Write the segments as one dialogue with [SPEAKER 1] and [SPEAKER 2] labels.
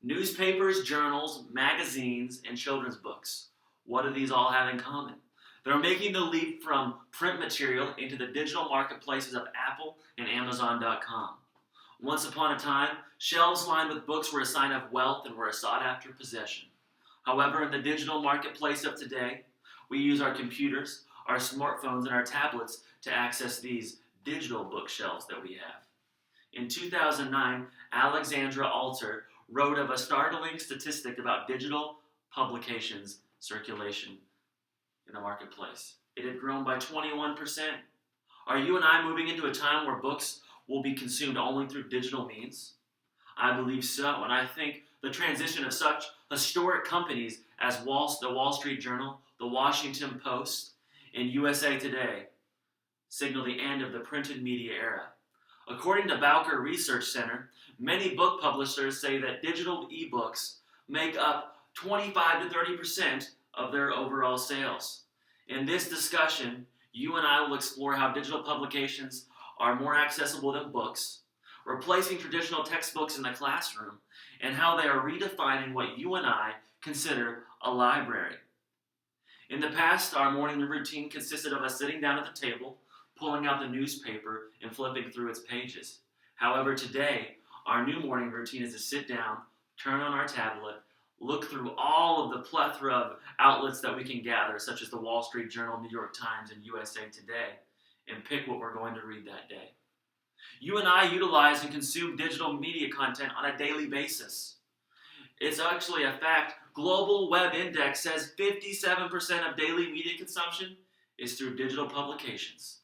[SPEAKER 1] Newspapers, journals, magazines, and children's books. What do these all have in common? They're making the leap from print material into the digital marketplaces of Apple and Amazon.com. Once upon a time, shelves lined with books were a sign of wealth and were a sought-after possession. However, in the digital marketplace of today, we use our computers, our smartphones, and our tablets to access these digital bookshelves that we have. In 2009, Alexandra Alter wrote of a startling statistic about digital publications circulation in the marketplace. It had grown by 21%. Are you and I moving into a time where books will be consumed only through digital means? I believe so, and I think the transition of such historic companies as the Wall Street Journal, the Washington Post, and USA Today signal the end of the printed media era. According to Bowker Research Center, many book publishers say that digital ebooks make up 25 to 30% of their overall sales. In this discussion, you and I will explore how digital publications are more accessible than books, replacing traditional textbooks in the classroom, and how they are redefining what you and I consider a library. In the past, our morning routine consisted of us sitting down at the table, pulling out the newspaper, and flipping through its pages. However, today, our new morning routine is to sit down, turn on our tablet, look through all of the plethora of outlets that we can gather, such as the Wall Street Journal, New York Times, and USA Today, and pick what we're going to read that day. You and I utilize and consume digital media content on a daily basis. It's actually a fact. Global Web Index says 57% of daily media consumption is through digital publications.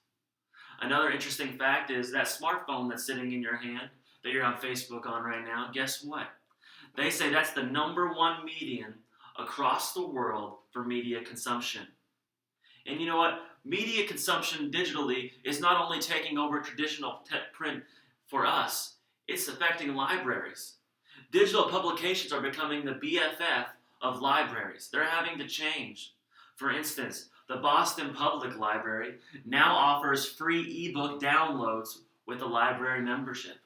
[SPEAKER 1] Another interesting fact is that smartphone that's sitting in your hand, that you're on Facebook on right now, guess what? They say that's the number one medium across the world for media consumption. And you know what? Media consumption digitally is not only taking over traditional print for us, it's affecting libraries. Digital publications are becoming the BFF of libraries. They're having to change. For instance, the Boston Public Library now offers free ebook downloads with a library membership.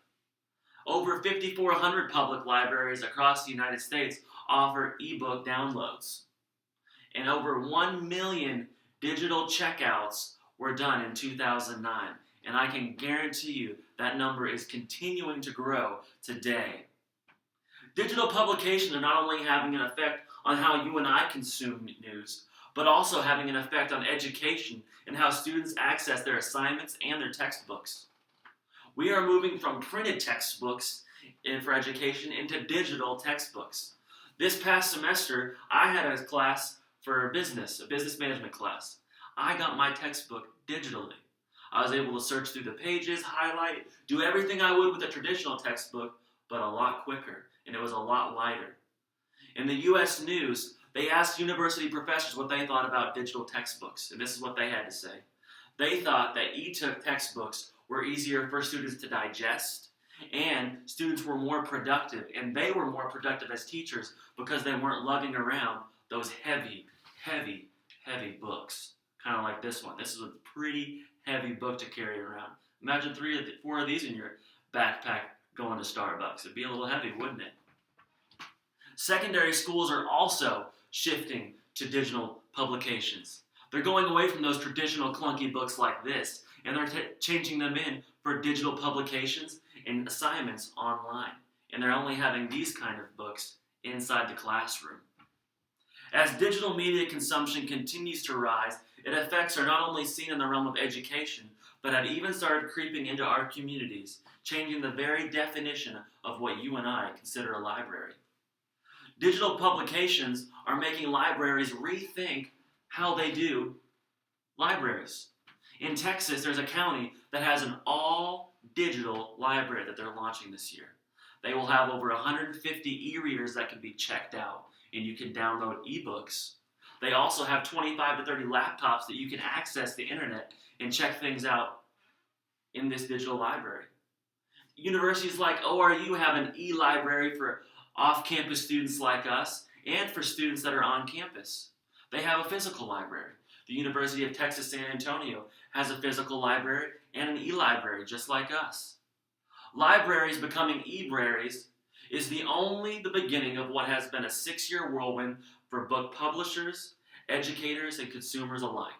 [SPEAKER 1] Over 5,400 public libraries across the United States offer ebook downloads. And over 1 million digital checkouts were done in 2009. And I can guarantee you that number is continuing to grow today. Digital publications are not only having an effect on how you and I consume news, but also having an effect on education and how students access their assignments and their textbooks. We are moving from printed textbooks for education into digital textbooks. This past semester, I had a class for a business management class. I got my textbook digitally. I was able to search through the pages, highlight, do everything I would with a traditional textbook, but a lot quicker, and it was a lot lighter. In the U.S. News, they asked university professors what they thought about digital textbooks, and this is what they had to say. They thought that e-book textbooks were easier for students to digest, and students were more productive, and they were more productive as teachers because they weren't lugging around those heavy books, kind of like this one. This is a pretty heavy book to carry around. Imagine 4 of these in your backpack going to Starbucks. It'd be a little heavy, wouldn't it? Secondary schools are also shifting to digital publications. They're going away from those traditional clunky books like this, and they're changing them in for digital publications and assignments online. And they're only having these kind of books inside the classroom. As digital media consumption continues to rise, its effects are not only seen in the realm of education, but have even started creeping into our communities, changing the very definition of what you and I consider a library. Digital publications are making libraries rethink how they do libraries. In Texas, there's a county that has an all-digital library that they're launching this year. They will have over 150 e-readers that can be checked out, and you can download ebooks. They also have 25 to 30 laptops that you can access the internet and check things out in this digital library. Universities like ORU have an e-library for off-campus students like us and for students that are on campus. They have a physical library. The University of Texas San Antonio has a physical library and an e-library just like us. Libraries becoming e-braries is the beginning of what has been a 6-year whirlwind for book publishers, educators, and consumers alike.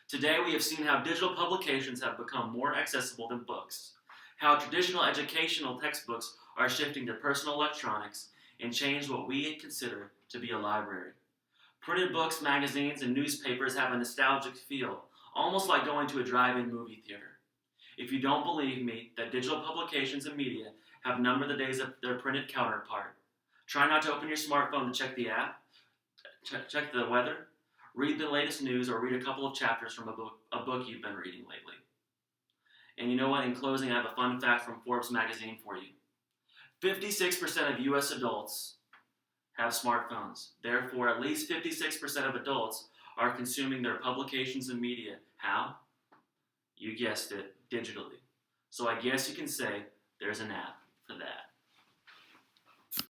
[SPEAKER 1] Today, we have seen how digital publications have become more accessible than books, how traditional educational textbooks are shifting to personal electronics and change what we consider to be a library. Printed books, magazines, and newspapers have a nostalgic feel, almost like going to a drive-in movie theater. If you don't believe me that digital publications and media have numbered the days of their printed counterpart, try not to open your smartphone to check the app, check the weather, read the latest news, or read a couple of chapters from a book you've been reading lately. And you know what? In closing, I have a fun fact from Forbes magazine for you. 56% of U.S. adults have smartphones. Therefore, at least 56% of adults are consuming their publications and media. How? You guessed it, digitally. So I guess you can say there's an app for that.